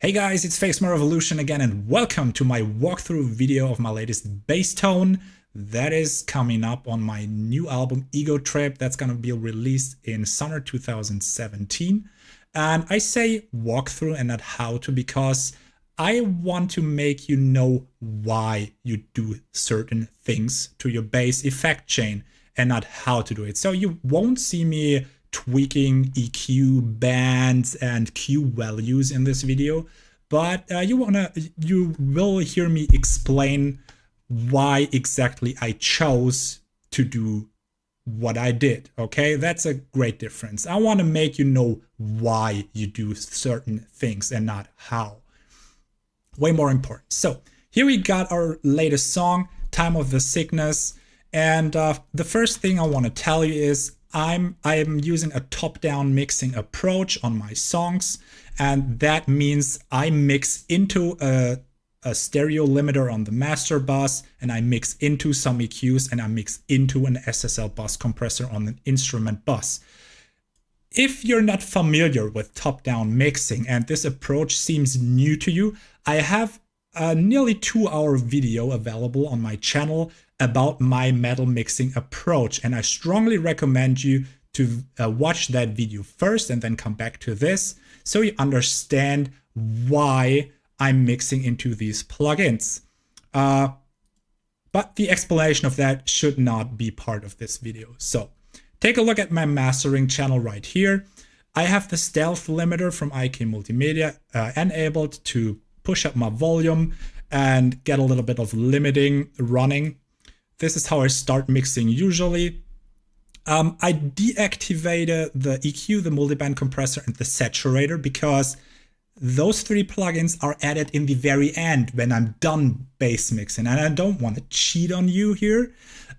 Hey guys, it's Phasma Revolution again and welcome to my walkthrough video of my latest bass tone that is coming up on my new album Ego Trip that's gonna be released in summer 2017. And I say walkthrough and not how to because I want to make you know why you do certain things to your bass effect chain and not how to do it. So you won't see me tweaking EQ bands and Q values in this video, but you will hear me explain why exactly I chose to do what I did. Okay, that's a great difference. I want to make you know why you do certain things and not how. Way more important. So here we got our latest song, Time of the Sickness, and the first thing I want to tell you is I am using a top-down mixing approach on my songs, and that means I mix into a stereo limiter on the master bus, and I mix into some EQs, and I mix into an SSL bus compressor on an instrument bus. If you're not familiar with top-down mixing and this approach seems new to you, I have a nearly 2-hour video available on my channel about my metal mixing approach, and I strongly recommend you to watch that video first and then come back to this so you understand why I'm mixing into these plugins. But the explanation of that should not be part of this video. So take a look at my mastering channel right here. I have the stealth limiter from IK Multimedia enabled to push up my volume and get a little bit of limiting running. This is how I start mixing usually. I deactivated the EQ, the Multiband Compressor, and the Saturator because those 3 plugins are added in the very end when I'm done bass mixing, and I don't want to cheat on you here.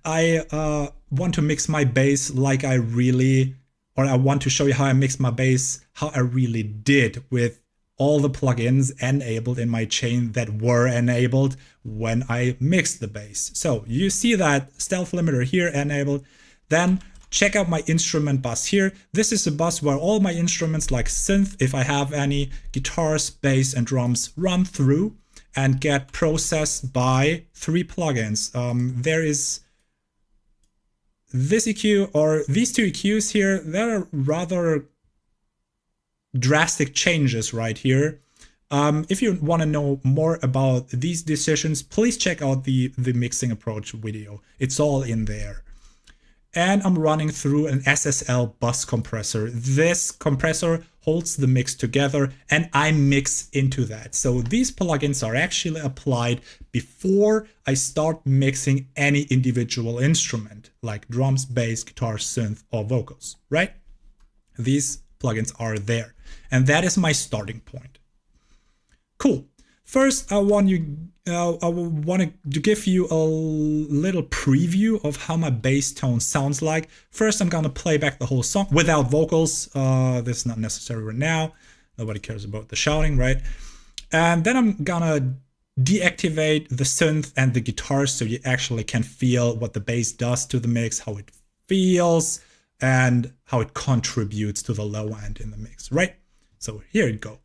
I want to mix my bass like I want to show you how I mix my bass, how I really did with all the plugins enabled in my chain that were enabled when I mixed the bass. So you see that stealth limiter here enabled. Then check out my instrument bus here. This is a bus where all my instruments like synth, if I have any, guitars, bass, and drums run through and get processed by 3 plugins. There is this EQ, or these 2 EQs here. They're rather drastic changes right here. If you want to know more about these decisions, please check out the mixing approach video. It's all in there. And I'm running through an SSL bus compressor. This compressor holds the mix together and I mix into that. So these plugins are actually applied before I start mixing any individual instrument like drums, bass, guitar, synth, or vocals, right? These plugins are there. And that is my starting point. Cool. First, I want to give you a little preview of how my bass tone sounds like. First, I'm going to play back the whole song without vocals. This is not necessary right now. Nobody cares about the shouting, right? And then I'm going to deactivate the synth and the guitar so you actually can feel what the bass does to the mix, how it feels, and how it contributes to the low end in the mix, right? So here you go.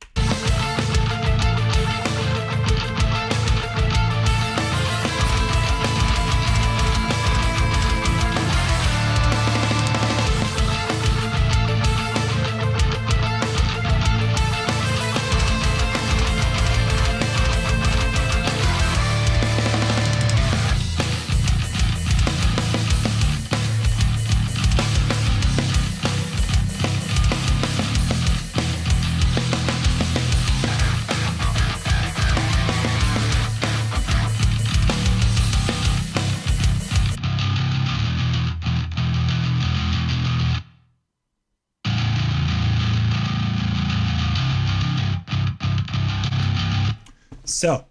So,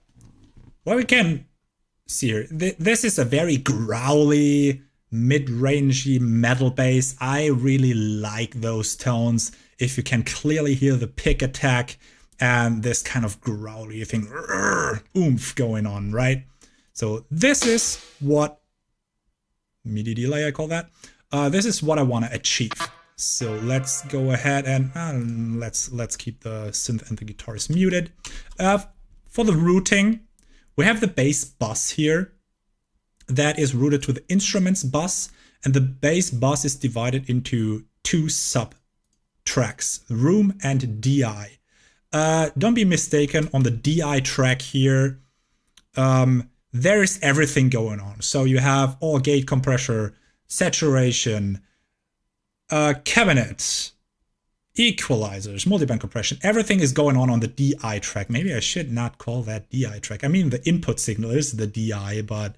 what we can see here, this is a very growly, mid-rangey metal bass. I really like those tones. If you can clearly hear the pick attack and this kind of growly thing, oomph going on, right? So this is what, MIDI delay I call that. This is what I want to achieve. So let's go ahead and let's keep the synth and the guitars muted. For the routing, we have the bass bus here that is routed to the instruments bus, and the bass bus is divided into two sub tracks, room and DI. Don't be mistaken, on the DI track here, there is everything going on. So you have all gate compressor, saturation, cabinets, equalizers, multiband compression. Everything is going on the DI track. Maybe I should not call that DI track. I mean, the input signal is the DI, but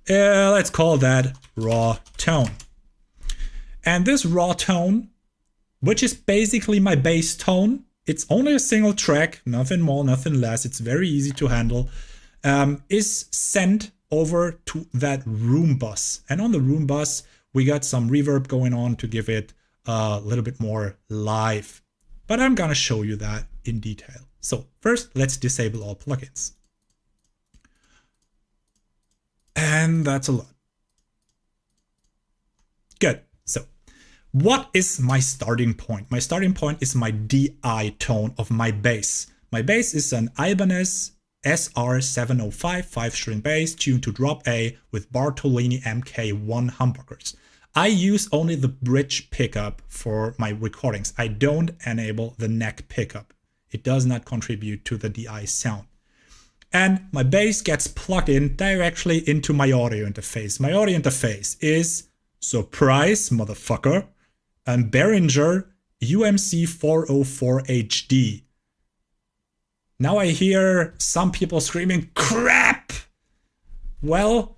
let's call that raw tone. And this raw tone, which is basically my bass tone, it's only a single track, nothing more, nothing less. It's very easy to handle, is sent over to that room bus. And on the room bus, we got some reverb going on to give it a little bit more live. But I'm gonna show you that in detail. So first, let's disable all plugins. And that's a lot. Good. So what is my starting point? My starting point is my DI tone of my bass. My bass is an Ibanez SR705 5-string bass tuned to drop A with Bartolini MK1 humbuckers. I use only the bridge pickup for my recordings. I don't enable the neck pickup. It does not contribute to the DI sound. And my bass gets plugged in directly into my audio interface. My audio interface is, surprise motherfucker, a Behringer UMC 404 HD. Now I hear some people screaming, crap! Well,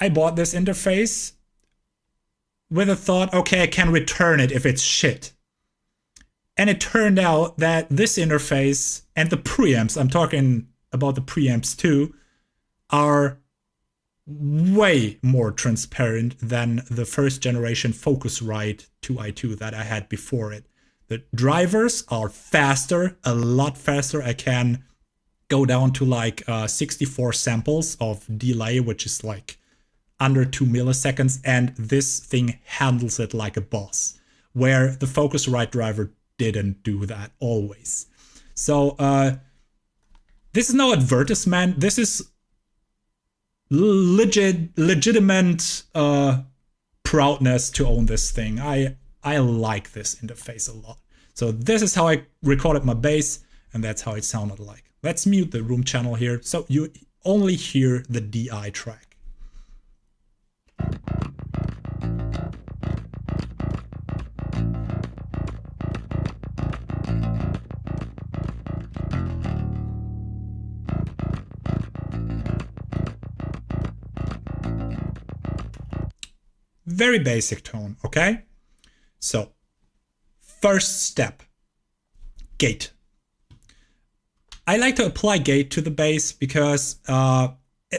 I bought this interface with a thought, okay, I can return it if it's shit. And it turned out that this interface and the preamps, I'm talking about the preamps too, are way more transparent than the first generation Focusrite 2i2 that I had before it. The drivers are faster, a lot faster. I can go down to like 64 samples of delay, which is like under 2 milliseconds, and this thing handles it like a boss, where the Focusrite driver didn't do that always. So this is no advertisement. This is legitimate proudness to own this thing. I like this interface a lot. So this is how I recorded my bass, and that's how it sounded like. Let's mute the room channel here, so you only hear the DI track. Very basic tone, okay? So, first step, gate. I like to apply gate to the bass because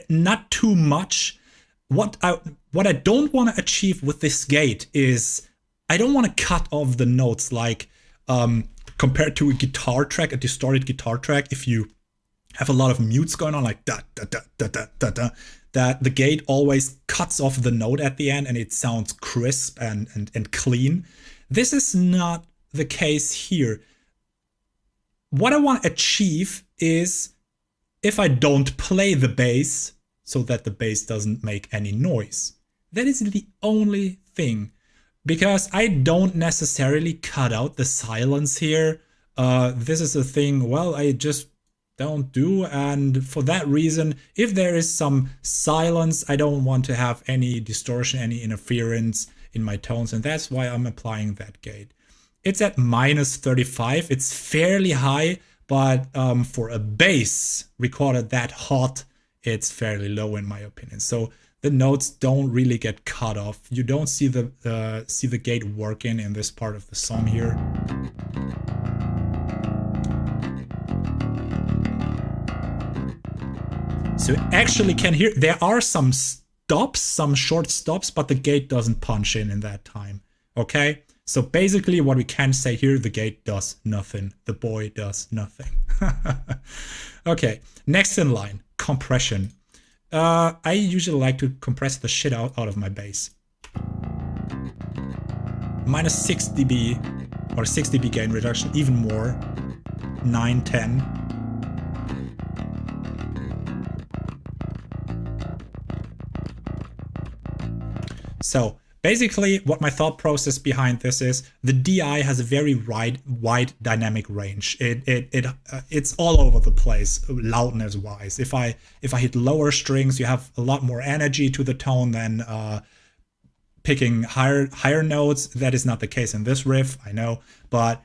not too much. What I don't want to achieve with this gate is I don't want to cut off the notes like compared to a guitar track, a distorted guitar track. If you have a lot of mutes going on like da da da da da da da, that the gate always cuts off the note at the end and it sounds crisp and clean. This is not the case here. What I want to achieve is if I don't play the bass so that the bass doesn't make any noise. That is the only thing, because I don't necessarily cut out the silence here. This is a thing, well, I just don't do, and for that reason, if there is some silence, I don't want to have any distortion, any interference in my tones, and that's why I'm applying that gate. It's at -35, it's fairly high, but for a bass recorded that hot, it's fairly low in my opinion. So the notes don't really get cut off. You don't see the gate working in this part of the song here. So you actually can hear, there are some stops, some short stops, but the gate doesn't punch in that time, okay? So basically what we can say here, the gate does nothing, the boy does nothing. Okay, next in line, compression. I usually like to compress the shit out of my bass. minus 6 dB or 6 dB gain reduction, even more, 9, 10. So basically what my thought process behind this is, the DI has a very wide dynamic range. It's all over the place loudness wise. If I hit lower strings, you have a lot more energy to the tone than picking higher notes. That is not the case in this riff, I know, but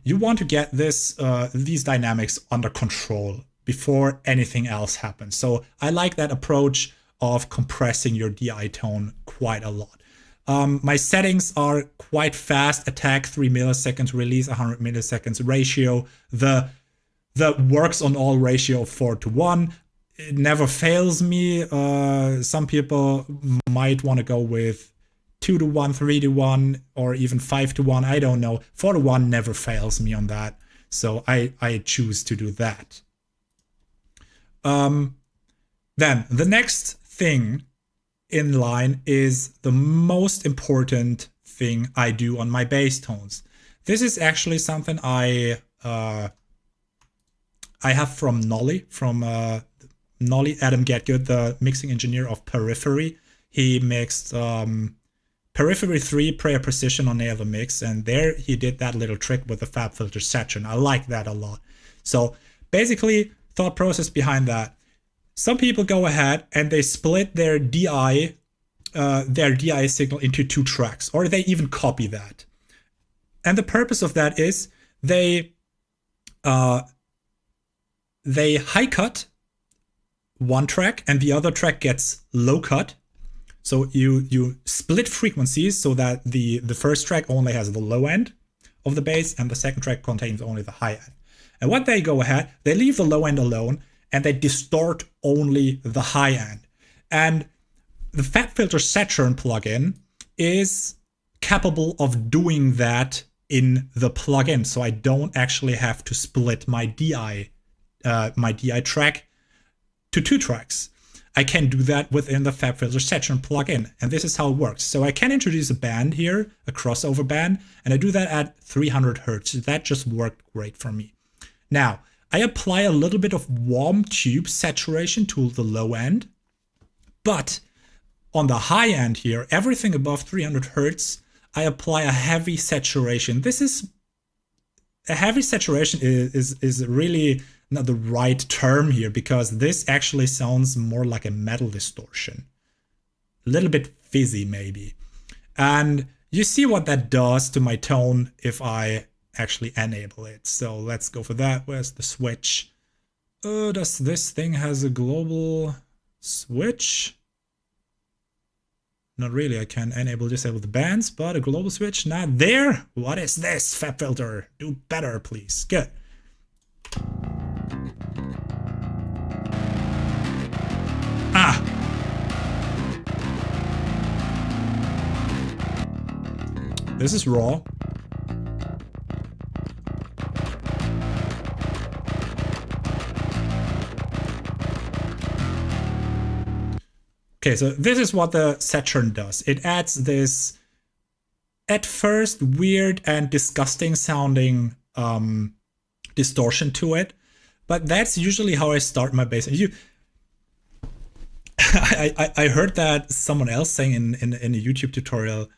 you want to get these dynamics under control before anything else happens. So I like that approach of compressing your DI tone quite a lot. My settings are quite fast: attack 3 milliseconds, release 100 milliseconds, ratio the works on all ratio of 4:1. It never fails me. Some people might want to go with 2:1, 3:1, or even 5:1. I don't know. 4:1 never fails me on that, so I choose to do that. Then the next thing in line is the most important thing I do on my bass tones. This is actually something I have from Nolly, Adam Getgood, the mixing engineer of Periphery. He mixed Periphery 3 Prayer Precision on Nail the Mix, and there he did that little trick with the FabFilter Saturn. I like that a lot. So basically, thought process behind that. Some people go ahead and they split their DI signal into 2 tracks, or they even copy that. And the purpose of that is they high cut one track and the other track gets low cut. So you split frequencies so that the first track only has the low end of the bass and the second track contains only the high end. And what they go ahead, they leave the low end alone and they distort only the high end. And the FabFilter Saturn plugin is capable of doing that in the plugin, so I don't actually have to split my DI track to 2 tracks. I can do that within the FabFilter Saturn plugin, and this is how it works. So I can introduce a band here, a crossover band, and I do that at 300 Hertz. That just worked great for me. Now, I apply a little bit of warm tube saturation to the low end, but on the high end here, everything above 300 Hertz, I apply a heavy saturation. A heavy saturation is really not the right term here, because this actually sounds more like a metal distortion. A little bit fizzy maybe. And you see what that does to my tone if I actually enable it. So let's go for that. Where's the switch? Does this thing has a global switch? Not really. I can enable, disable the bands, but a global switch not there. What is this, FabFilter? Do better, please. Good. Ah. This is raw. Okay, so this is what the Saturn does. It adds this, at first, weird and disgusting sounding distortion to it, but that's usually how I start my bass. I heard that someone else saying in a YouTube tutorial.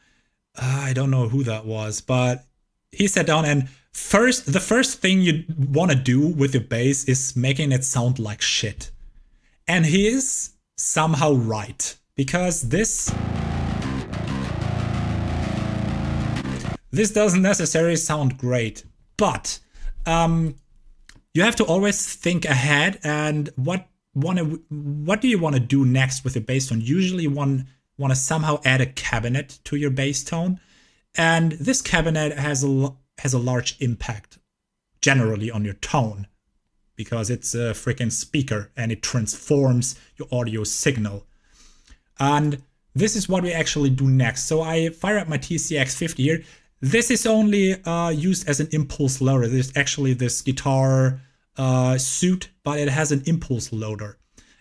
I don't know who that was, but he sat down and the first thing you want to do with your bass is making it sound like shit. And he is somehow right, because this doesn't necessarily sound great, but you have to always think ahead and what do you want to do next with your bass tone. Usually you want to somehow add a cabinet to your bass tone, and this cabinet has a large impact generally on your tone, because it's a freaking speaker and it transforms your audio signal. And this is what we actually do next. So I fire up my TCX50 here. This is only used as an impulse loader. There's actually this guitar suit, but it has an impulse loader.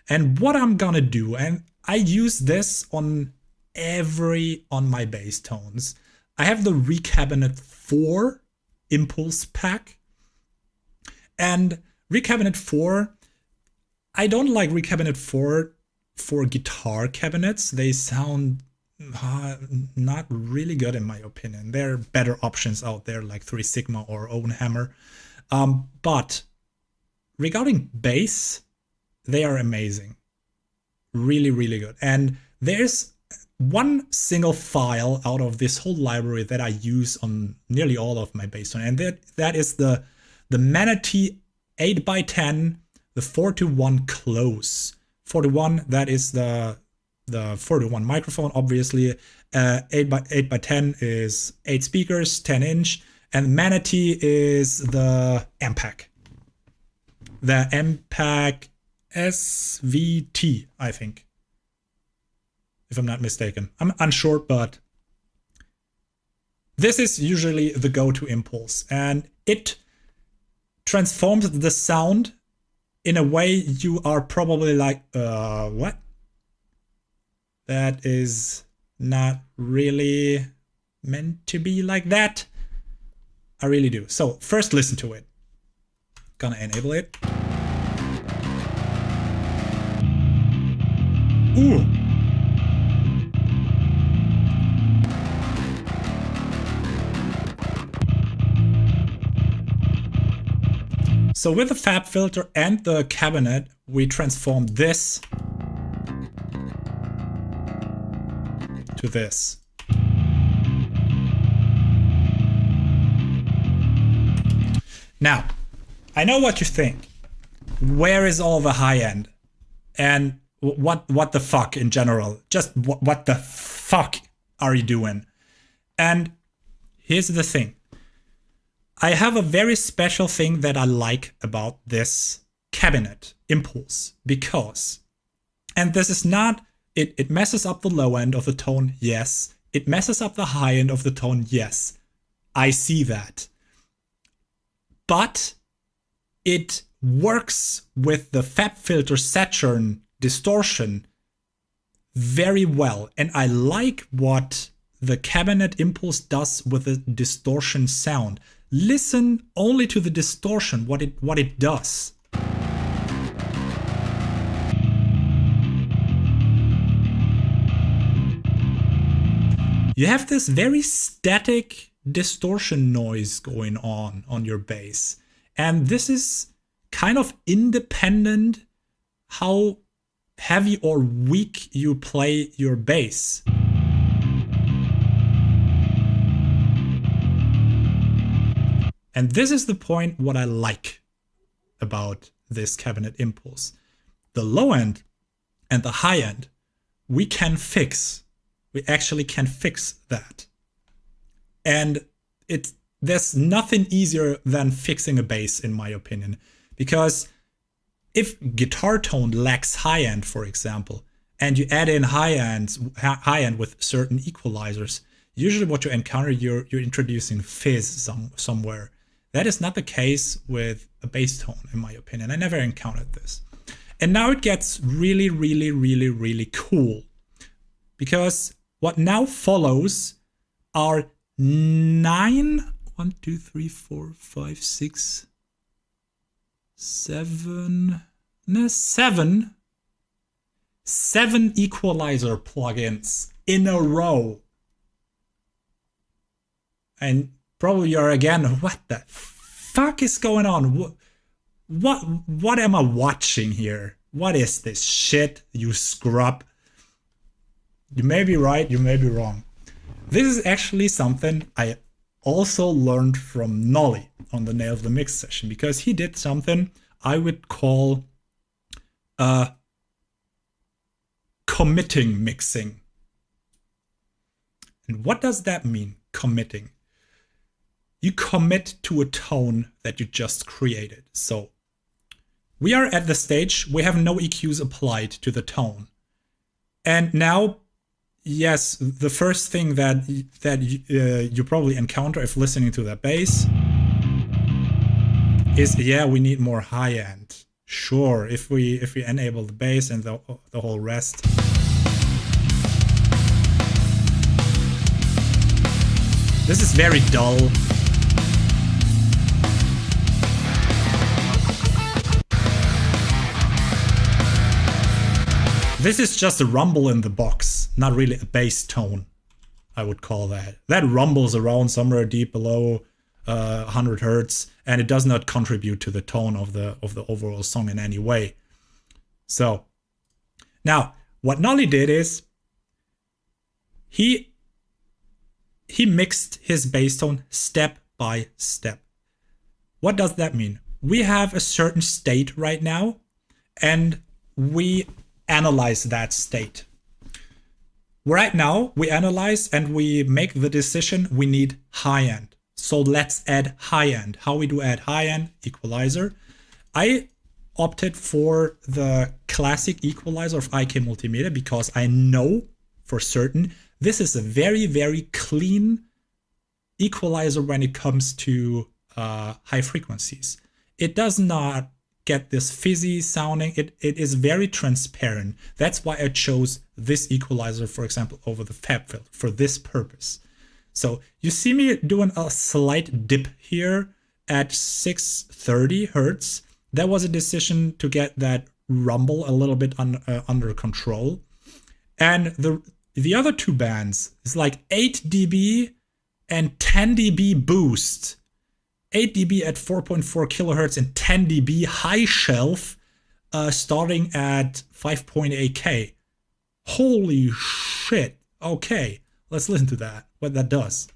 And what I'm gonna do, and I use this on my bass tones, I have the Recabinet 4 Impulse Pack. And Recabinet 4, I don't like Recabinet 4 for guitar cabinets. They sound not really good in my opinion. There are better options out there like 3 Sigma or Owen Hammer. But regarding bass, they are amazing. Really, really good. And there's one single file out of this whole library that I use on nearly all of my bass tone, and that is the Manatee 8x10, the 4-to-1 close. 4-to-1, that is the 4-to-1 microphone, obviously. 8x10 is 8 speakers, 10-inch, and Manatee is the MPAC. The MPAC SVT, I think, if I'm not mistaken. I'm unsure, but this is usually the go-to impulse, and it transforms the sound in a way you are probably like, what? That is not really meant to be like that. I really do. So first listen to it. Gonna enable it. Ooh. So with the fab filter and the cabinet, we transform this to this. Now, I know what you think. Where is all the high end? And what the fuck in general? Just what the fuck are you doing? And here's the thing. I have a very special thing that I like about this cabinet impulse because, and this is not, it messes up the low end of the tone, yes. It messes up the high end of the tone, yes. I see that. But it works with the fab filter Saturn distortion very well. And I like what the cabinet impulse does with the distortion sound. Listen only to the distortion, what it does. You have this very static distortion noise going on your bass. And this is kind of independent how heavy or weak you play your bass. And this is the point what I like about this cabinet impulse. The low end and the high end, we can fix. We actually can fix that. And there's nothing easier than fixing a bass, in my opinion. Because if guitar tone lacks high end, for example, and you add in high end with certain equalizers, usually what you encounter, you're introducing fizz somewhere. That is not the case with a bass tone, in my opinion. I never encountered this. And now it gets really, really, really, really cool. Because what now follows are 7 equalizer plugins in a row. And probably you're again, what the fuck is going on? What am I watching here? What is this shit, you scrub? You may be right, you may be wrong. This is actually something I also learned from Nolly on the Nail of the Mix session, because he did something I would call committing mixing. And what does that mean, committing? You commit to a tone that you just created. So we are at the stage, we have no EQs applied to the tone. And now, yes, the first thing that you probably encounter if listening to that bass is, yeah, we need more high end. Sure, if we enable the bass and the whole rest. This is very dull. This is just a rumble in the box, not really a bass tone, I would call that. That rumbles around somewhere deep below 100 hertz, and it does not contribute to the tone of the overall song in any way. So now what Nolly did is he mixed his bass tone step by step. What does that mean? We have a certain state right now, and we analyze that state. Right now, we analyze and we make the decision we need high end. So let's add high end. How we do add high end? Equalizer. I opted for the classic equalizer of IK Multimedia because I know for certain this is a very, very clean equalizer when it comes to high frequencies. It does not get this fizzy sounding. It is very transparent. That's why I chose this equalizer, for example, over the fab filter for this purpose. So you see me doing a slight dip here at 630 hertz. That was a decision to get that rumble a little bit under control. And the other two bands is like 8 dB and 10 dB boost. 8 dB at 4.4 kilohertz and 10 dB high shelf starting at 5.8K. Holy shit. Okay, let's listen to that, what that does.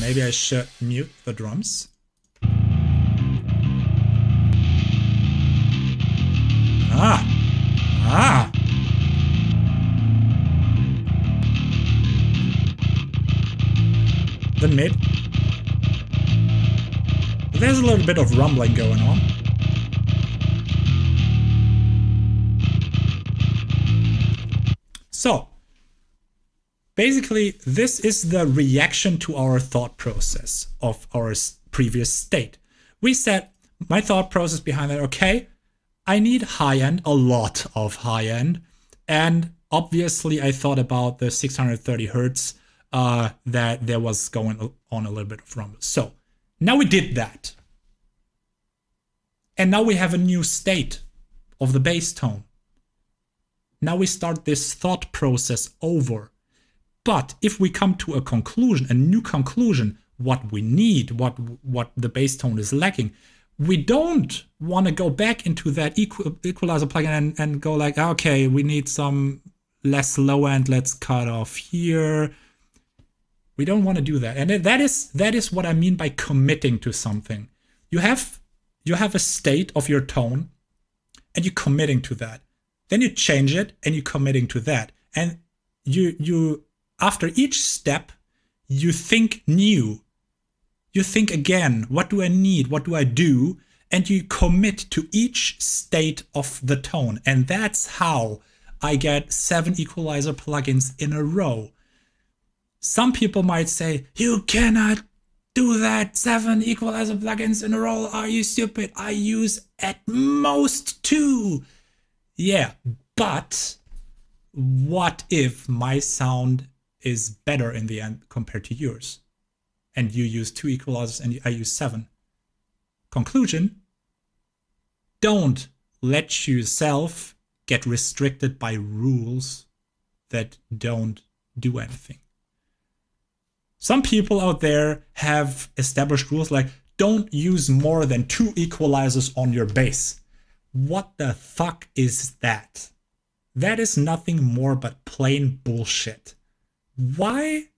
Maybe I should mute the drums. The mid. There's a little bit of rumbling going on. So, basically, this is the reaction to our thought process of our previous state. We said, my thought process behind that, okay, I need high end, a lot of high end, and obviously I thought about the 630 hertz that there was going on a little bit of rumble. So now we did that. And now we have a new state of the bass tone. Now we start this thought process over. But if we come to a conclusion, a new conclusion, what we need, what the bass tone is lacking, we don't want to go back into that equalizer plugin and go like, okay, we need some less low end, let's cut off here. We don't want to do that. And that is what I mean by committing to something. You have a state of your tone and you're committing to that. Then you change it and you're committing to that. And you after each step, you think new. You think again, what do I need? What do I do? And you commit to each state of the tone. And that's how I get 7 equalizer plugins in a row. Some people might say, you cannot do that, 7 equalizer plugins in a row. Are you stupid? I use at most 2. Yeah, but what if my sound is better in the end compared to yours? And you use 2 equalizers and I use 7. Conclusion, don't let yourself get restricted by rules that don't do anything. Some people out there have established rules like don't use more than 2 equalizers on your bass. What the fuck is that? That is nothing more but plain bullshit. Why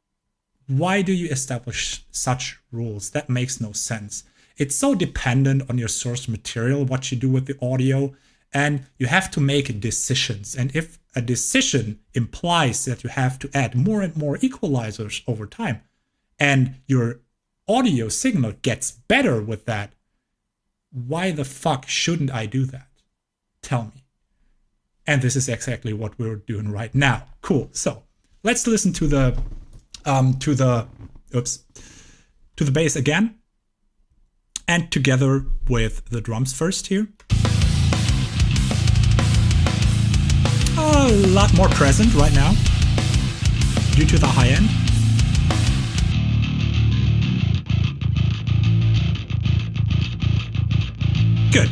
do you establish such rules? That makes no sense. It's so dependent on your source material, what you do with the audio, and you have to make decisions. And if a decision implies that you have to add more and more equalizers over time, and your audio signal gets better with that, why the fuck shouldn't I do that? Tell me. And this is exactly what we're doing right now. Cool. So let's listen to the bass again, and together with the drums first here. A lot more present right now due to the high end. Good.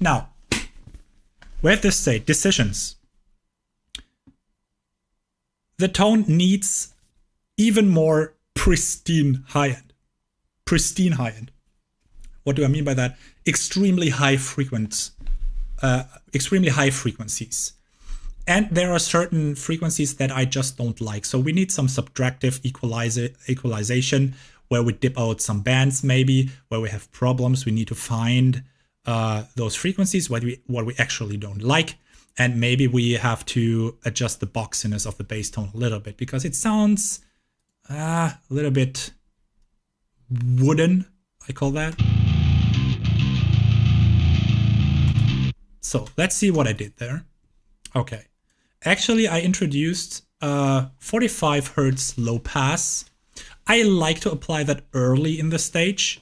Now, where does this say? Decisions. The tone needs even more pristine high end. Pristine high end. What do I mean by that? Extremely high frequencies. And there are certain frequencies that I just don't like. So we need some subtractive equalization where we dip out some bands maybe, where we have problems. We need to find those frequencies, what we actually don't like. And maybe we have to adjust the boxiness of the bass tone a little bit because it sounds a little bit wooden, I call that. So let's see what I did there. Okay. Actually, I introduced 45 Hertz Low-Pass. I like to apply that early in the stage.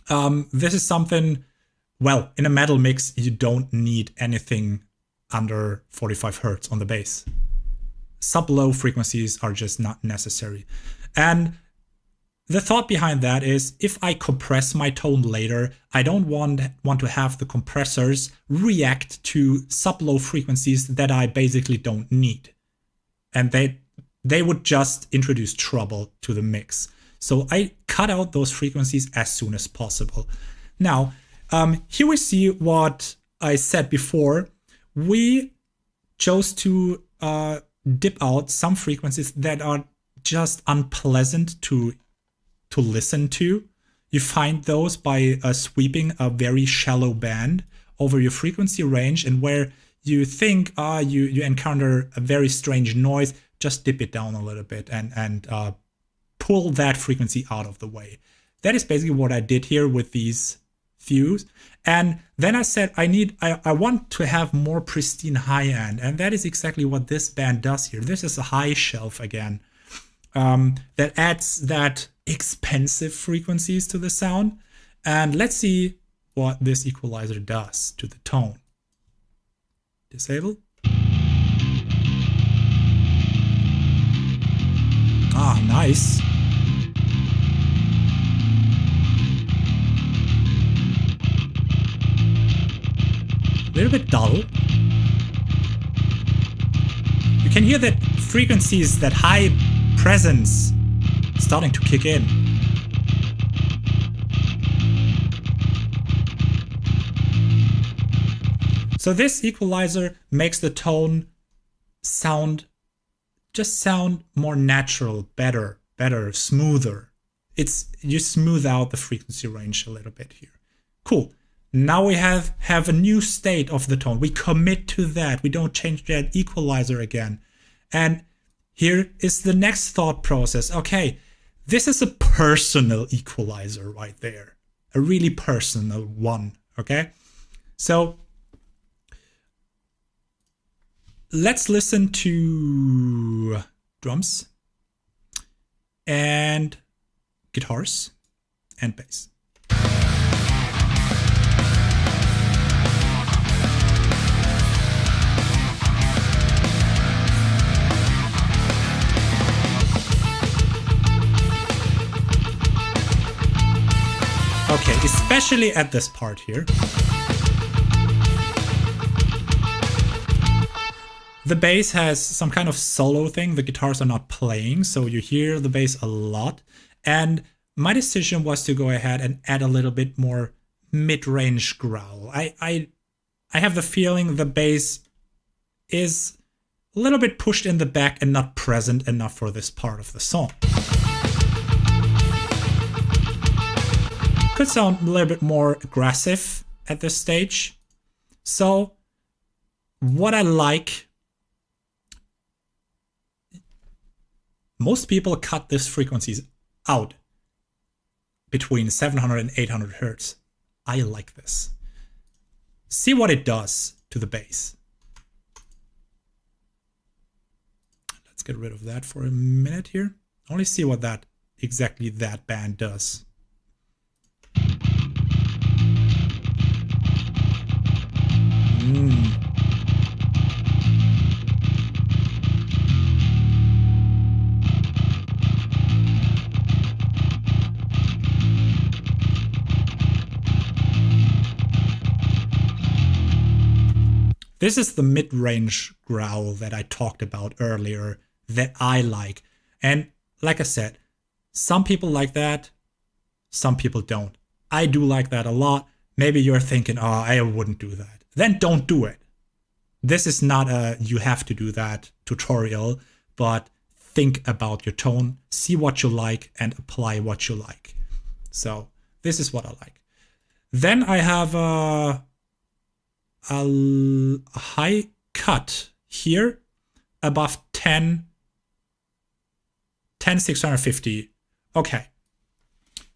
This is something, well, in a metal mix, you don't need anything under 45 Hertz on the bass. Sub-low frequencies are just not necessary. And the thought behind that is if I compress my tone later, I don't want to have the compressors react to sub-low frequencies that I basically don't need. And they would just introduce trouble to the mix. So I cut out those frequencies as soon as possible. Now, here we see what I said before. We chose to dip out some frequencies that are just unpleasant to listen to. You find those by sweeping a very shallow band over your frequency range, and where you think you encounter a very strange noise, just dip it down a little bit and pull that frequency out of the way. That is basically what I did here with these few. And then I said I want to have more pristine high end, and that is exactly what this band does here. This is a high shelf again that adds that expensive frequencies to the sound. And let's see what this equalizer does to the tone. Disable. Ah, nice. A little bit dull. You can hear that frequencies, that high presence starting to kick in. So this equalizer makes the tone sound more natural, better, smoother. You smooth out the frequency range a little bit here. Cool. Now we have a new state of the tone. We commit to that. We don't change that equalizer again. And here is the next thought process. Okay, this is a personal equalizer right there. A really personal one, okay? So let's listen to drums and guitars and bass. Okay, especially at this part here. The bass has some kind of solo thing. The guitars are not playing, so you hear the bass a lot. And my decision was to go ahead and add a little bit more mid-range growl. I have the feeling the bass is a little bit pushed in the back and not present enough for this part of the song. Could sound a little bit more aggressive at this stage. So what I like, most people cut these frequencies out between 700 and 800 Hertz. I like this. See what it does to the bass. Let's get rid of that for a minute here. Only see what exactly that band does. This is the mid-range growl that I talked about earlier that I like. And like I said, some people like that, some people don't. I do like that a lot. Maybe you're thinking, oh, I wouldn't do that. Then don't do it. This is not a you have to do that tutorial, but think about your tone, see what you like, and apply what you like. So this is what I like. Then I have a high cut here above 10,650. Okay.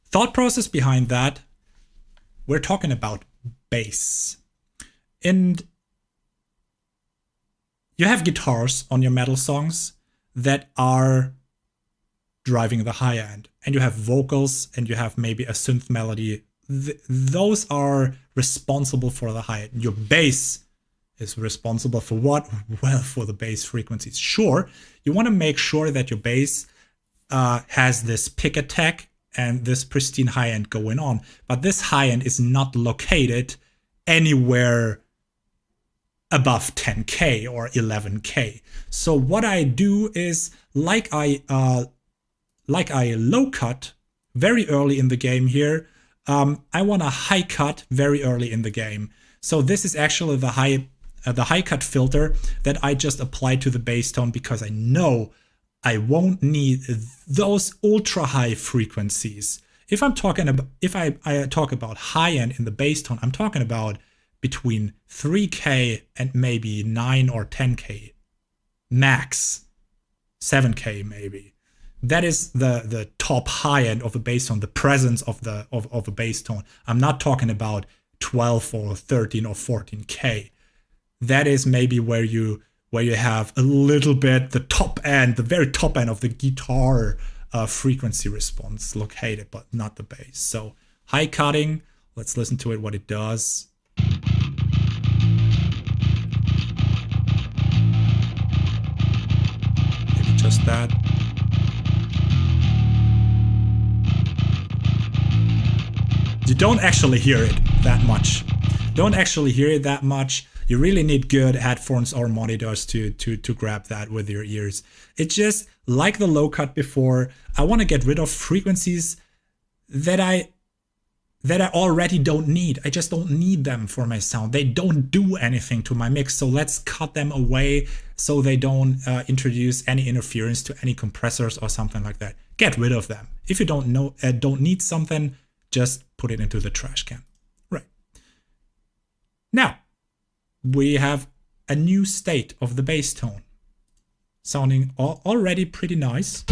Thought process behind that, we're talking about bass. And you have guitars on your metal songs that are driving the high end, and you have vocals and you have maybe a synth melody. Those are responsible for the high end. Your bass is responsible for what? Well, for the bass frequencies. Sure, you want to make sure that your bass has this pick attack and this pristine high end going on, but this high end is not located anywhere above 10K or 11K. So what I do is, like I low cut very early in the game here, I want a high cut very early in the game. So this is actually the high cut filter that I just applied to the bass tone, because I know I won't need those ultra high frequencies. If I talk about high end in the bass tone, I'm talking about between 3K and maybe 9 or 10K, max 7K maybe. That is the top high end of a bass tone, the presence of a bass tone. I'm not talking about 12 or 13 or 14K. That is maybe where you have a little bit the top end, the very top end of the guitar frequency response located, but not the bass. So high cutting, let's listen to it, what it does. Maybe just that. You don't actually hear it that much. Don't actually hear it that much. You really need good headphones or monitors to grab that with your ears. It's just like the low cut before. I want to get rid of frequencies that I already don't need. I just don't need them for my sound. They don't do anything to my mix. So let's cut them away so they don't introduce any interference to any compressors or something like that. Get rid of them. If you don't need something, just put it into the trash can. Right. Now, we have a new state of the bass tone, sounding already pretty nice.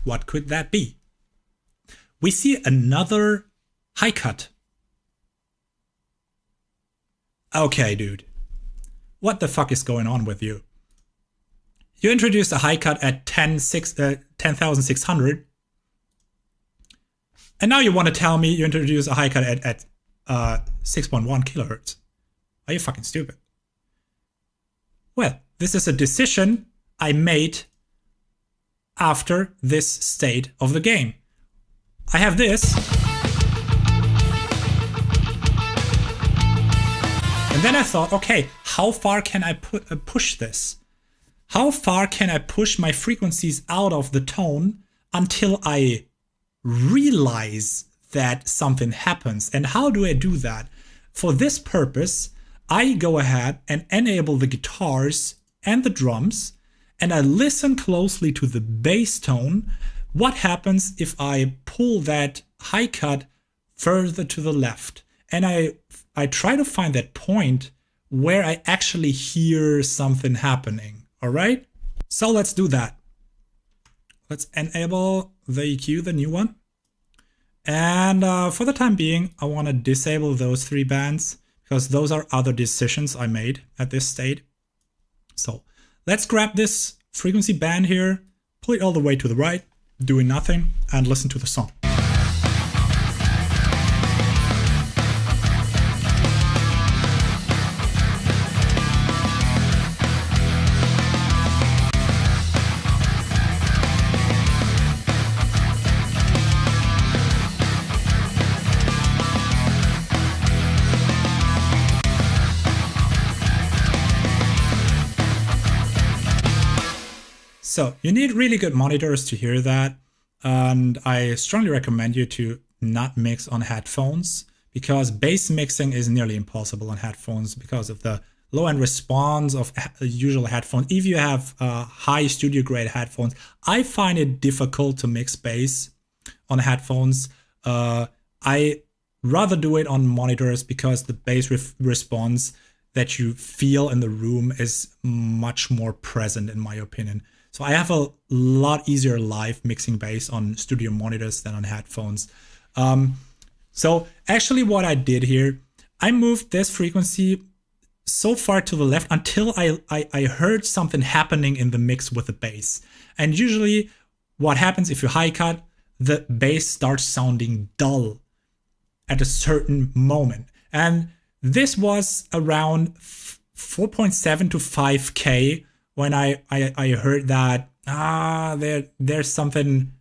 What could that be? We see another high cut. Okay, dude. What the fuck is going on with you? You introduced a high cut at 10,600. And now you want to tell me you introduced a high cut at 6.1 kilohertz. Are you fucking stupid? Well, this is a decision I made after this state of the game. I have this. And then I thought, okay, how far can I push this? How far can I push my frequencies out of the tone until I realize that something happens? And how do I do that? For this purpose, I go ahead and enable the guitars and the drums, and I listen closely to the bass tone. What happens if I pull that high cut further to the left? And I try to find that point where I actually hear something happening. All right, so let's do that. Let's enable the EQ, the new one. And for the time being, I want to disable those 3 bands because those are other decisions I made at this state. So let's grab this frequency band here, pull it all the way to the right, doing nothing, and listen to the song. So you need really good monitors to hear that. And I strongly recommend you to not mix on headphones, because bass mixing is nearly impossible on headphones because of the low-end response of usual headphones. If you have high studio-grade headphones, I find it difficult to mix bass on headphones. I rather do it on monitors because the bass response that you feel in the room is much more present, in my opinion. So I have a lot easier live mixing bass on studio monitors than on headphones. So actually what I did here, I moved this frequency so far to the left until I heard something happening in the mix with the bass. And usually what happens if you high cut, the bass starts sounding dull at a certain moment. And this was around 4.7 to 5K when I heard that there's something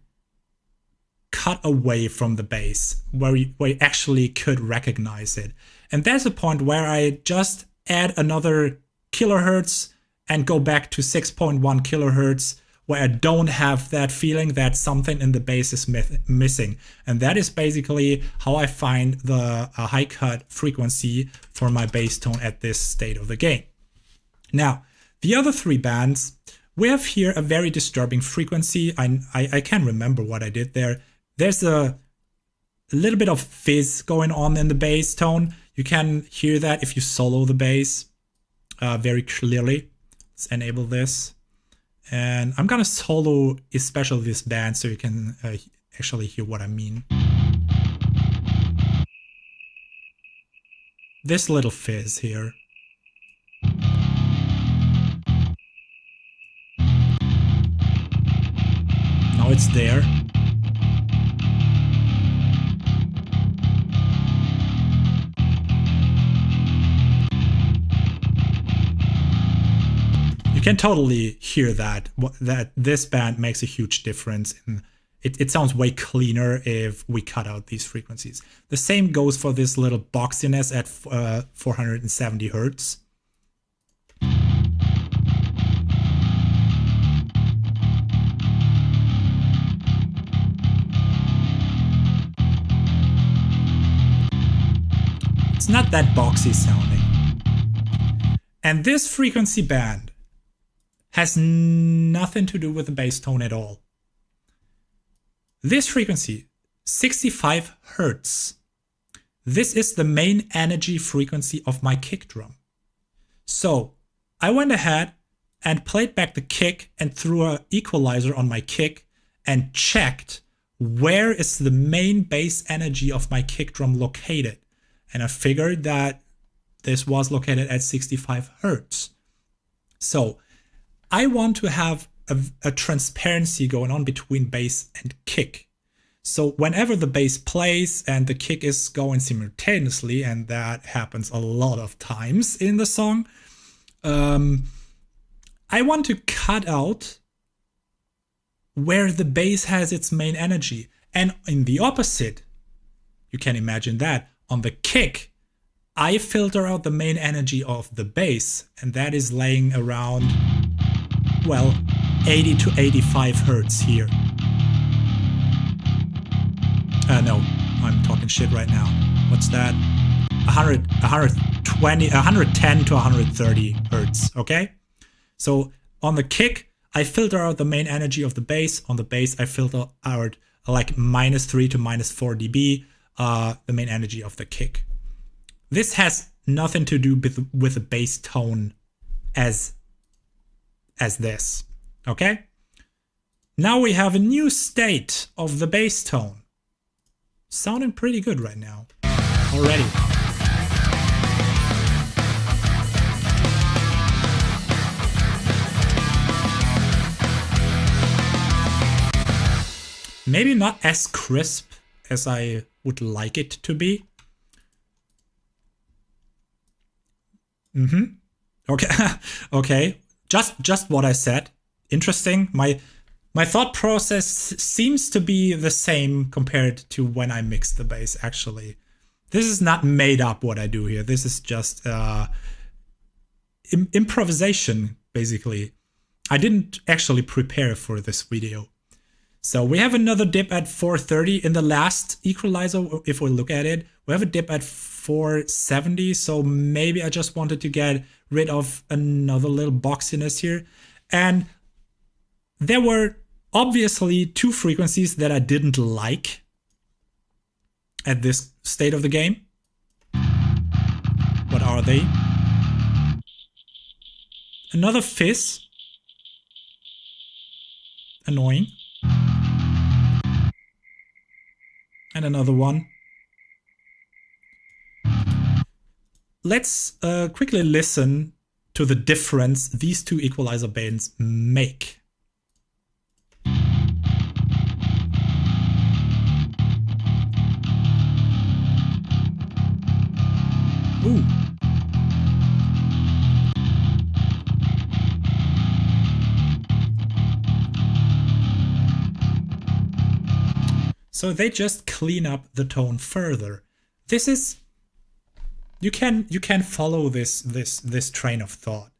cut away from the bass where you actually could recognize it. And that's a point where I just add another kilohertz and go back to 6.1 kilohertz, where I don't have that feeling that something in the bass is missing. And that is basically how I find the high cut frequency for my bass tone at this state of the game. Now, the other three bands, we have here a very disturbing frequency. I can't remember what I did there. There's a little bit of fizz going on in the bass tone. You can hear that if you solo the bass very clearly. Let's enable this. And I'm gonna solo especially this band so you can actually hear what I mean. This little fizz here. Now it's there. You can totally hear that this band makes a huge difference. It sounds way cleaner if we cut out these frequencies. The same goes for this little boxiness at 470 Hertz. It's not that boxy sounding. And this frequency band has nothing to do with the bass tone at all. This frequency, 65 Hertz, this is the main energy frequency of my kick drum. So I went ahead and played back the kick and threw an equalizer on my kick and checked where is the main bass energy of my kick drum located. And I figured that this was located at 65 Hertz. So I want to have a transparency going on between bass and kick. So whenever the bass plays and the kick is going simultaneously, and that happens a lot of times in the song, I want to cut out where the bass has its main energy. And in the opposite, you can imagine that, on the kick, I filter out the main energy of the bass, and that is laying around, well, 80 to 85 Hertz here. No, I'm talking shit right now. What's that? 110 to 130 Hertz, okay? So on the kick, I filter out the main energy of the bass. On the bass, I filter out like -3 to -4 dB, the main energy of the kick. This has nothing to do with the bass tone as this, okay? Now we have a new state of the bass tone. Sounding pretty good right now, already. Maybe not as crisp as I would like it to be. Okay, okay. Just what I said. Interesting. My thought process seems to be the same compared to when I mix the bass, actually. This is not made up what I do here. This is just improvisation, basically. I didn't actually prepare for this video. So we have another dip at 430 in the last equalizer. If we look at it, we have a dip at 470. So maybe I just wanted to get rid of another little boxiness here. And there were obviously two frequencies that I didn't like at this state of the game. What are they? Another fizz. Annoying. And another one. Let's quickly listen to the difference these two equalizer bands make. Ooh. So they just clean up the tone further. This is, you can follow this train of thought.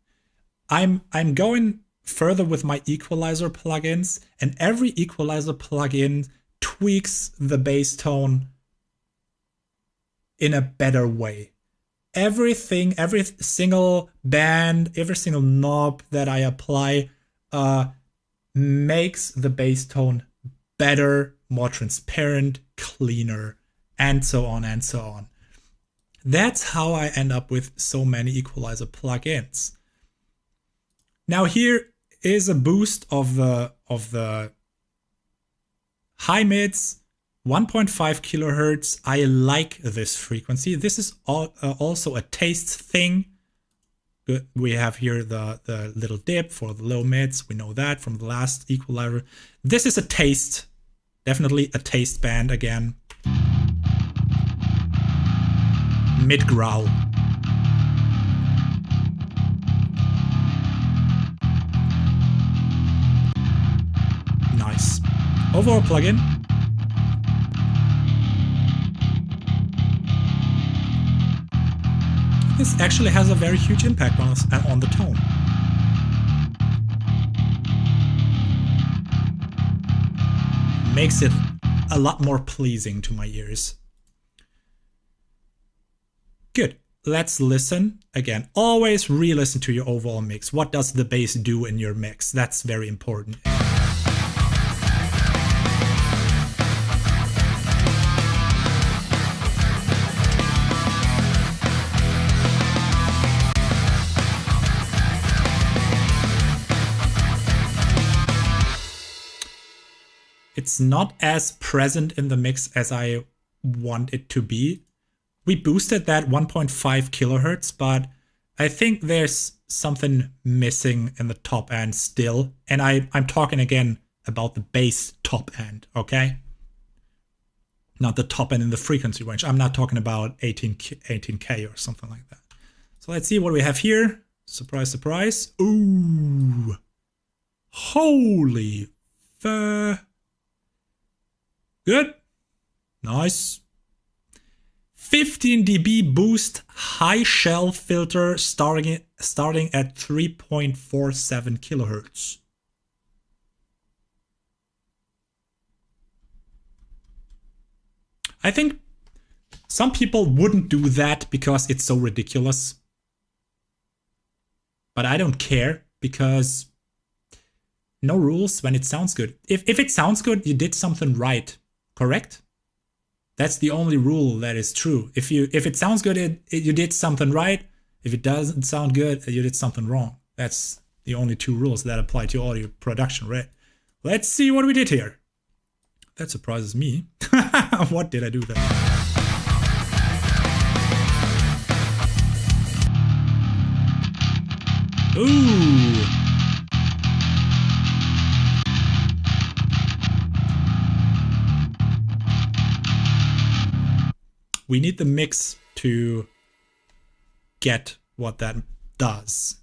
I'm going further with my equalizer plugins, and every equalizer plugin tweaks the bass tone in a better way. Everything, every single band, every single knob that I apply makes the bass tone better, more transparent, cleaner, and so on and so on. That's how I end up with so many equalizer plugins. Now here is a boost of the high mids, 1.5 kilohertz. I like this frequency. This is also a taste thing. We have here the little dip for the low mids. We know that from the last equalizer. This is a taste, definitely a taste band again. Mid growl. Nice. Overall plugin. This actually has a very huge impact on the tone. Makes it a lot more pleasing to my ears. Good. Let's listen again. Always re-listen to your overall mix. What does the bass do in your mix? That's very important. It's not as present in the mix as I want it to be. We boosted that 1.5 kilohertz, but I think there's something missing in the top end still. And I'm talking again about the bass top end, okay? Not the top end in the frequency range. I'm not talking about 18K or something like that. So let's see what we have here. Surprise, surprise. Ooh. Holy fuck. Good. Nice. 15 dB boost high shell filter starting at 3.47 kilohertz. I think some people wouldn't do that because it's so ridiculous. But I don't care because no rules when it sounds good. If it sounds good, you did something right, correct? That's the only rule that is true. If it sounds good, you did something right. If it doesn't sound good, you did something wrong. That's the only two rules that apply to audio production, right? Let's see what we did here. That surprises me. What did I do there? Ooh. We need the mix to get what that does.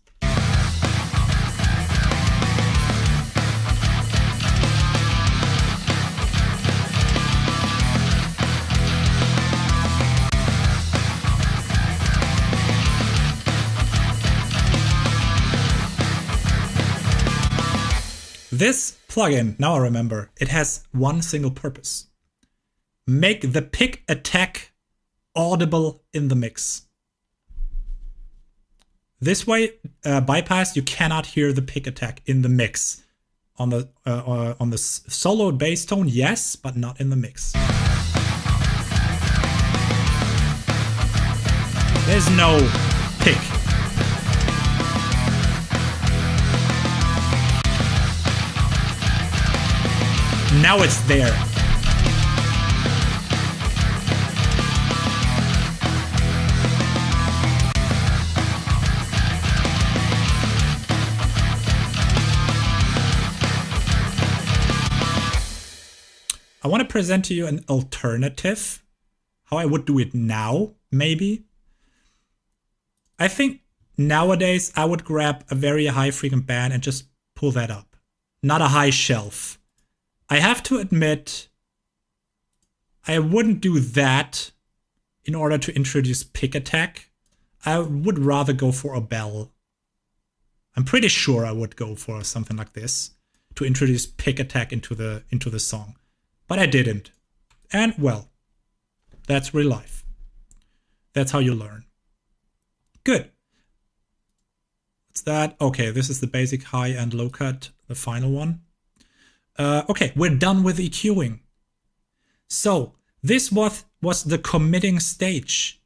This plugin, now I remember, it has one single purpose. Make the pick attack audible in the mix. This way, bypass, you cannot hear the pick attack in the mix. On the solo bass tone, yes, but not in the mix. There's no pick. Now it's there. I want to present to you an alternative, how I would do it now, maybe. I think nowadays I would grab a very high frequent band and just pull that up, not a high shelf. I have to admit, I wouldn't do that in order to introduce pick attack. I would rather go for a bell. I'm pretty sure I would go for something like this to introduce pick attack into the song. But I didn't. And well, that's real life. That's how you learn. Good. What's that? Okay, this is the basic high and low cut, the final one. Okay, we're done with EQing. So this was the committing stage.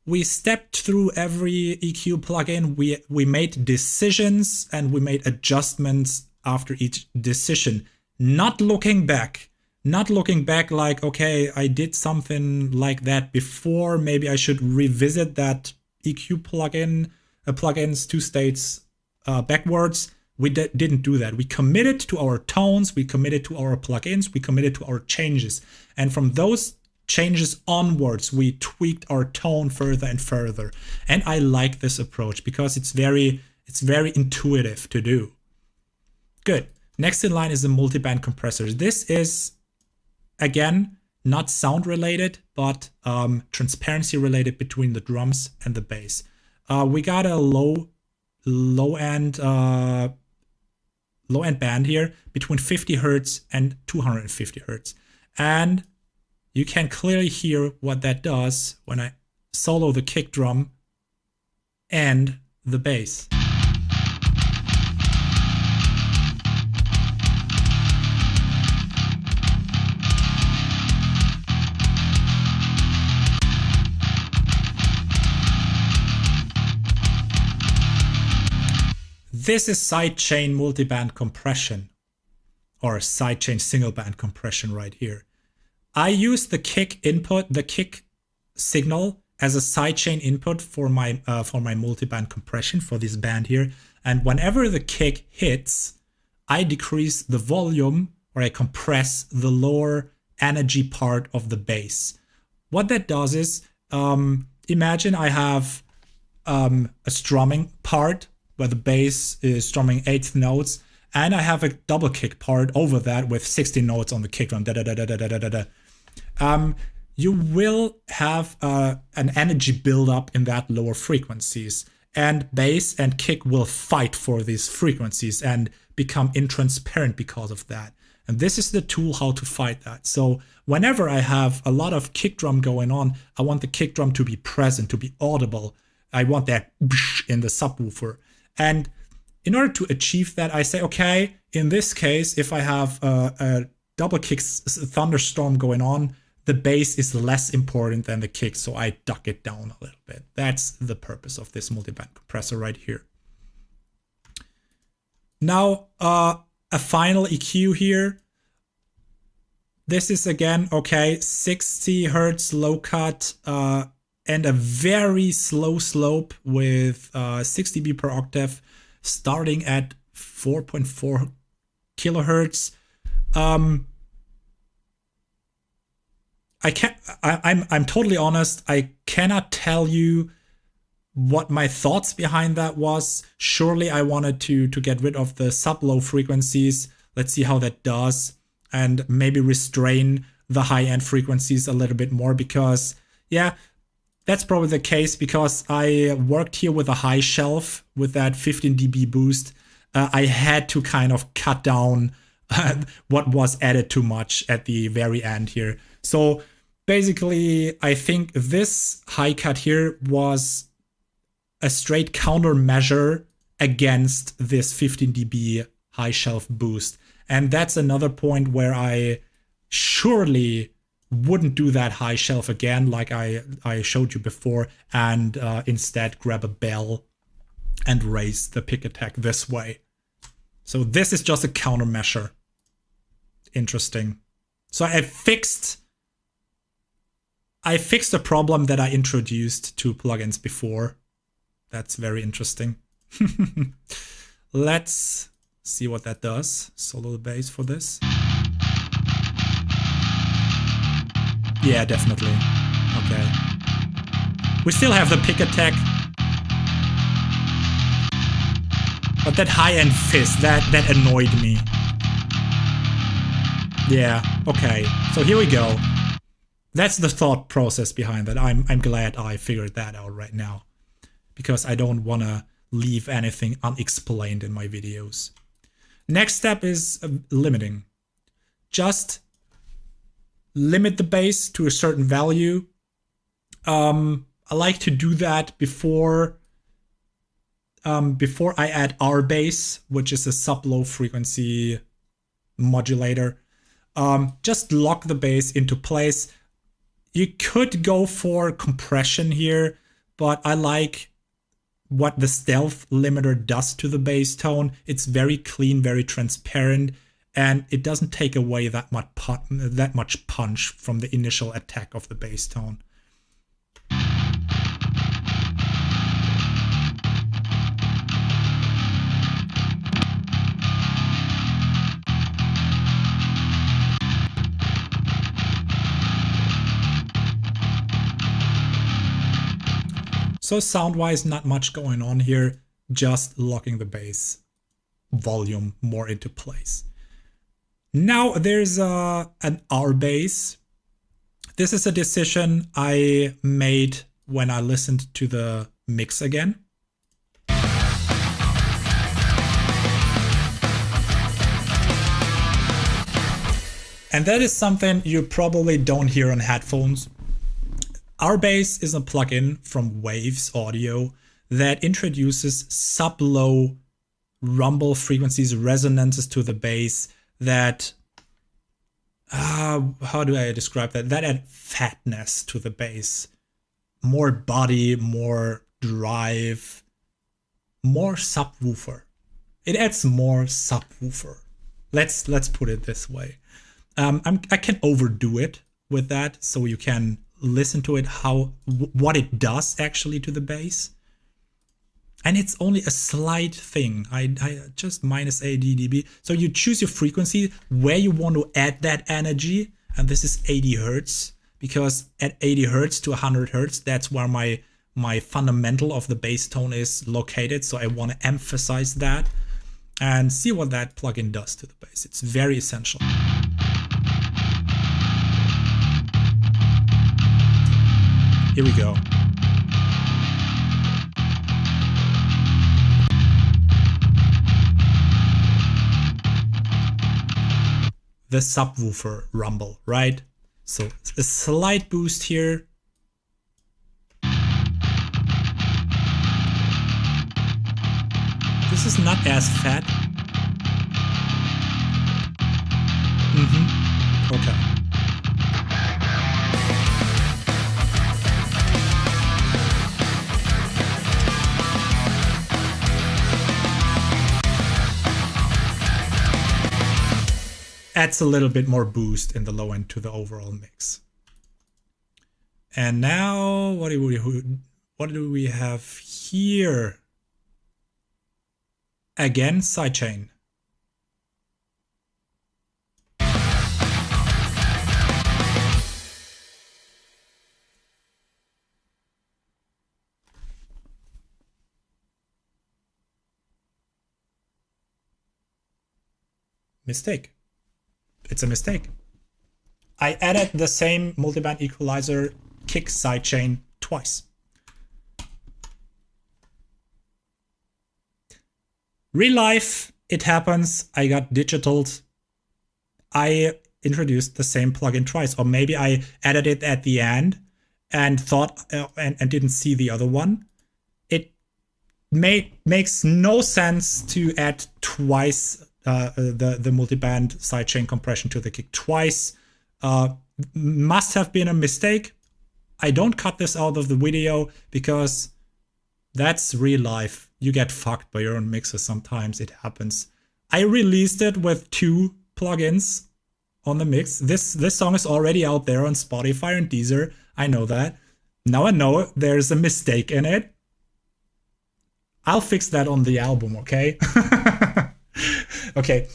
We stepped through every EQ plugin. We made decisions and we made adjustments after each decision. Not looking back. Not looking back like, okay, I did something like that before. Maybe I should revisit that EQ plugins 2 states backwards. We didn't do that. We committed to our tones, we committed to our plugins, we committed to our changes. And from those changes onwards, we tweaked our tone further and further. And I like this approach because it's very intuitive to do. Good. Next in line is the multiband compressor. This is, again, not sound related, but transparency related between the drums and the bass. We got a low end band here between 50 Hertz and 250 Hertz. And you can clearly hear what that does when I solo the kick drum and the bass. This is sidechain multiband compression, or sidechain single band compression right here. I use the kick input, the kick signal, as a sidechain input for my multiband compression for this band here. And whenever the kick hits, I decrease the volume, or I compress the lower energy part of the bass. What that does is, imagine I have a strumming part where the bass is strumming 8th notes, and I have a double kick part over that with 16 notes on the kick drum. You will have an energy buildup in that lower frequencies, and bass and kick will fight for these frequencies and become intransparent because of that. And this is the tool how to fight that. So whenever I have a lot of kick drum going on, I want the kick drum to be present, to be audible. I want that in the subwoofer. And in order to achieve that, I say, okay, in this case, if I have a double kick thunderstorm going on, the bass is less important than the kick, so I duck it down a little bit. That's the purpose of this multiband compressor right here. Now, a final EQ here. This is again, okay, 60 Hertz low cut, and a very slow slope with 6 dB per octave, starting at 4.4 kilohertz. I'm totally honest. I cannot tell you what my thoughts behind that was. Surely I wanted to get rid of the sub-low frequencies. Let's see how that does, and maybe restrain the high-end frequencies a little bit more, because yeah, that's probably the case, because I worked here with a high shelf with that 15 dB boost, I had to kind of cut down what was added too much at the very end here. So basically, I think this high cut here was a straight countermeasure against this 15 dB high shelf boost. And that's another point where I surely wouldn't do that high shelf again, like I showed you before, and instead grab a bell and raise the pick attack this way. So this is just a countermeasure. Interesting. So I fixed a problem that I introduced to plugins before. That's very interesting. Let's see what that does. Solo bass for this. Yeah, definitely. Okay. We still have the pick attack. But that high-end fizz, that annoyed me. Yeah, okay. So here we go. That's the thought process behind that. I'm glad I figured that out right now, because I don't want to leave anything unexplained in my videos. Next step is limiting. Just limit the bass to a certain value. I like to do that before I add R bass, which is a sub-low frequency modulator. Just lock the bass into place. You could go for compression here, but I like what the stealth limiter does to the bass tone. It's very clean, very transparent, and it doesn't take away that much punch from the initial attack of the bass tone. So sound-wise, not much going on here, just locking the bass volume more into place. Now there's an R bass. This is a decision I made when I listened to the mix again. And that is something you probably don't hear on headphones. R bass is a plugin from Waves Audio that introduces sub-low rumble frequencies, resonances to the bass that, how do I describe that? That add fatness to the bass. More body, more drive, more subwoofer. It adds more subwoofer. Let's put it this way. I can overdo it with that, so you can listen to it, what it does actually to the bass. And it's only a slight thing. I just minus 80 dB. So you choose your frequency where you want to add that energy, and this is 80 Hertz, because at 80 Hertz to 100 Hertz, that's where my fundamental of the bass tone is located. So I want to emphasize that and see what that plugin does to the bass. It's very essential. Here we go. The subwoofer rumble, right? So a slight boost here. This is not as fat. Okay. Adds a little bit more boost in the low end to the overall mix. And now, what do we have here? Again, sidechain. Mistake. It's a mistake. I added the same multiband equalizer kick sidechain twice. Real life, it happens. I got digitaled. I introduced the same plugin twice, or maybe I added it at the end and thought and didn't see the other one. It makes no sense to add twice the multiband sidechain compression to the kick twice. Must have been a mistake. I don't cut this out of the video because that's real life. You get fucked by your own mixer sometimes. It happens. I released it with 2 plugins on the mix. This song is already out there on Spotify and Deezer. I know that. Now I know there's a mistake in it. I'll fix that on the album, okay? Okay.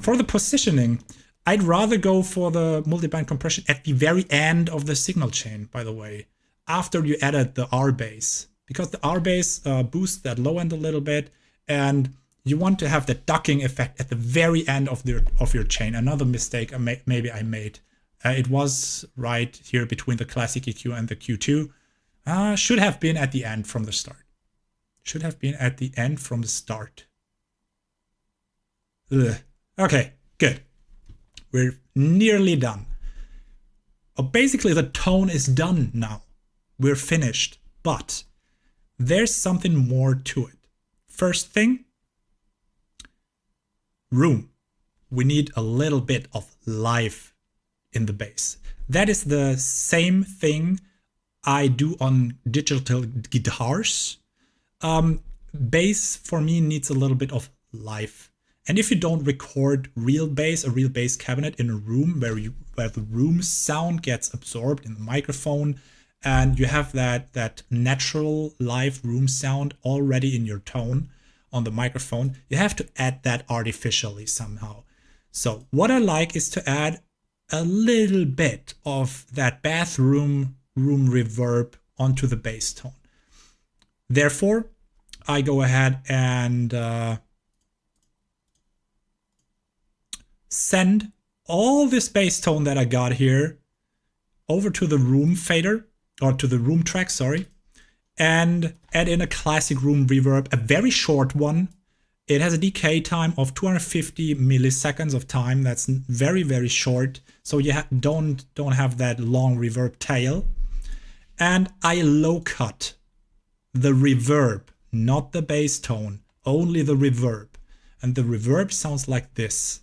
For the positioning, I'd rather go for the multiband compression at the very end of the signal chain, by the way, after you added the R bass, because the R bass boosts that low end a little bit, and you want to have the ducking effect at the very end of your chain. Another mistake maybe I made. It was right here between the classic EQ and the Q2. Should have been at the end from the start. Should have been at the end from the start. Ugh. Okay, good. We're nearly done. Basically, the tone is done now. We're finished. But there's something more to it. First thing, room. We need a little bit of life in the bass. That is the same thing I do on digital guitars. Bass for me needs a little bit of life. And if you don't record real bass, a real bass cabinet in a room where the room sound gets absorbed in the microphone, and you have that natural live room sound already in your tone on the microphone, you have to add that artificially somehow. So what I like is to add a little bit of that bathroom room reverb onto the bass tone. Therefore, I go ahead and send all this bass tone that I got here over to the room fader, or to the room track, sorry, and add in a classic room reverb, a very short one. It has a decay time of 250 milliseconds of time. That's very, very short. So you don't have that long reverb tail. And I low cut the reverb, not the bass tone, only the reverb. And the reverb sounds like this.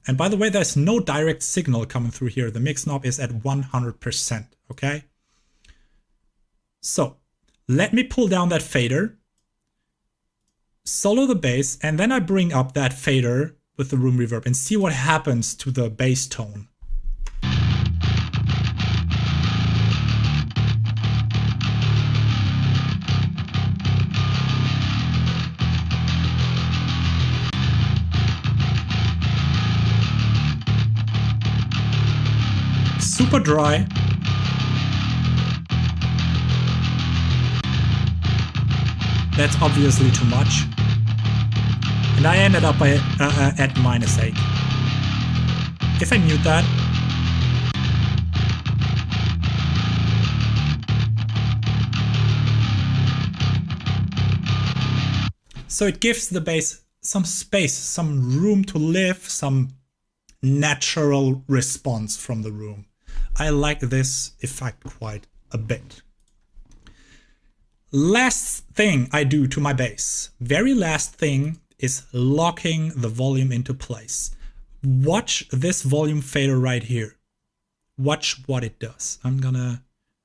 And by the way, there's no direct signal coming through here. The mix knob is at 100%, okay? So let me pull down that fader, solo the bass, and then I bring up that fader with the room reverb and see what happens to the bass tone. Super dry. That's obviously too much. And I ended up at -8. If I mute that, so it gives the bass some space, some room to live, some natural response from the room. I like this effect quite a bit. Last thing I do to my bass, very last thing, is locking the volume into place. Watch this volume fader right here. Watch what it does. I'm gonna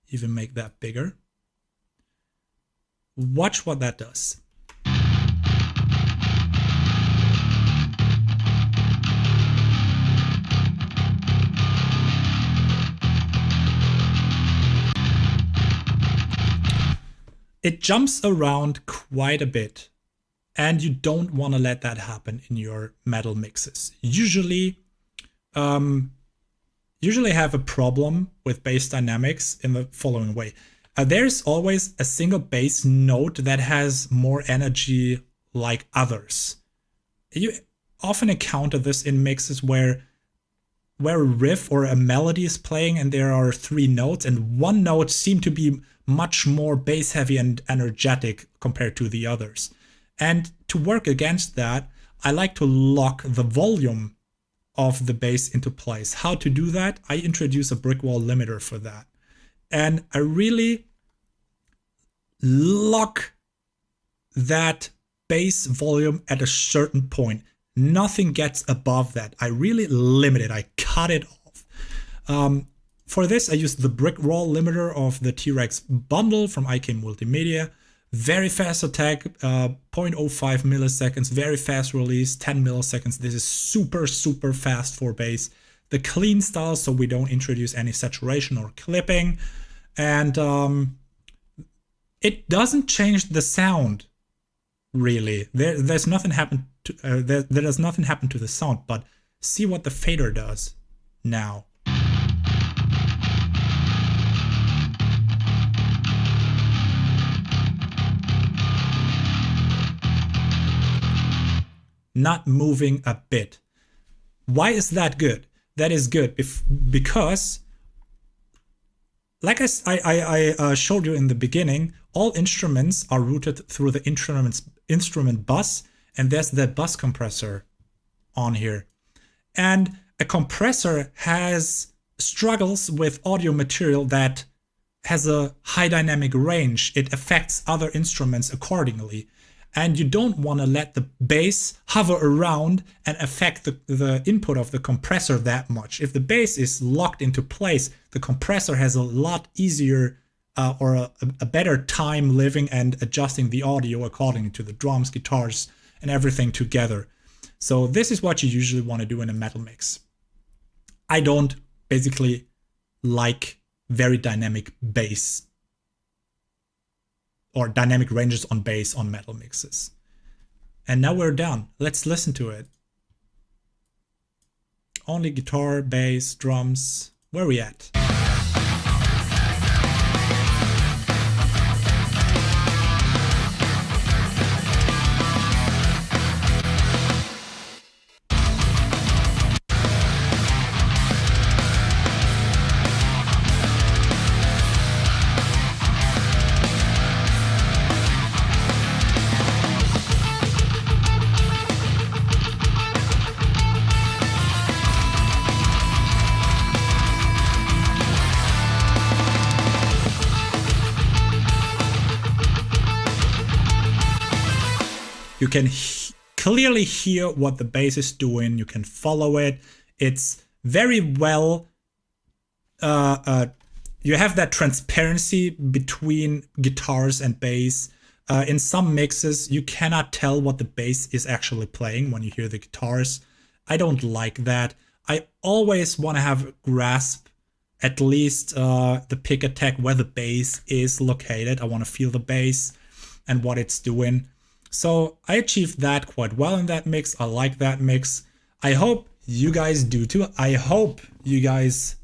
even make that bigger. Watch what that does. It jumps around quite a bit, and you don't want to let that happen in your metal mixes. Usually have a problem with bass dynamics in the following way. There's always a single bass note that has more energy like others. You often encounter this in mixes where where a riff or a melody is playing and there are 3 notes, and one note seemed to be much more bass heavy and energetic compared to the others. And to work against that, I like to lock the volume of the bass into place. How to do that? I introduce a brick wall limiter for that. And I really lock that bass volume at a certain point. Nothing gets above that. I really limit it. I cut it off. For this, I use the brick wall limiter of the T-Rex bundle from IK Multimedia. Very fast attack, 0.05 milliseconds, very fast release, 10 milliseconds. This is super, super fast for bass. The clean style, so we don't introduce any saturation or clipping. And it doesn't change the sound, really. There's nothing happen to, there does nothing happen to the sound, but see what the fader does now. Not moving a bit. Why is that good? That is good because, like I showed you in the beginning, all instruments are routed through the instrument bus, and there's that bus compressor on here. And a compressor struggles with audio material that has a high dynamic range. It affects other instruments accordingly. And you don't want to let the bass hover around and affect the input of the compressor that much. If the bass is locked into place, the compressor has a lot easier or a better time living and adjusting the audio according to the drums, guitars, and everything together. So this is what you usually want to do in a metal mix. I don't basically like very dynamic bass or dynamic ranges on bass on metal mixes. And now we're done. Let's listen to it. Only guitar, bass, drums. Where are we at? You can clearly hear what the bass is doing. You can follow it. It's very well. You have that transparency between guitars and bass. In some mixes, you cannot tell what the bass is actually playing when you hear the guitars. I don't like that. I always want to have a grasp, at least the pick attack, where the bass is located. I want to feel the bass and what it's doing. So I achieved that quite well in that mix. I like that mix. I hope you guys do too. I hope you guys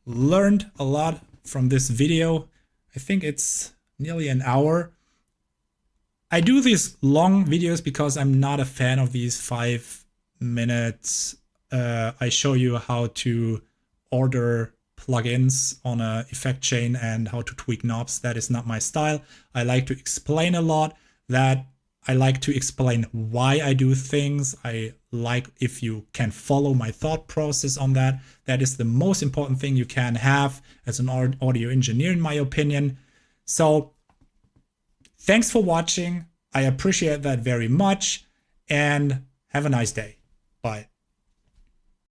learned a lot from this video. I think it's nearly an hour. I do these long videos because I'm not a fan of these 5 minutes. I show you how to order plugins on a effect chain and how to tweak knobs. That is not my style. I like to explain a lot. I like to explain why I do things. I like if you can follow my thought process on that. That is the most important thing you can have as an audio engineer, in my opinion. So thanks for watching. I appreciate that very much, and have a nice day. Bye.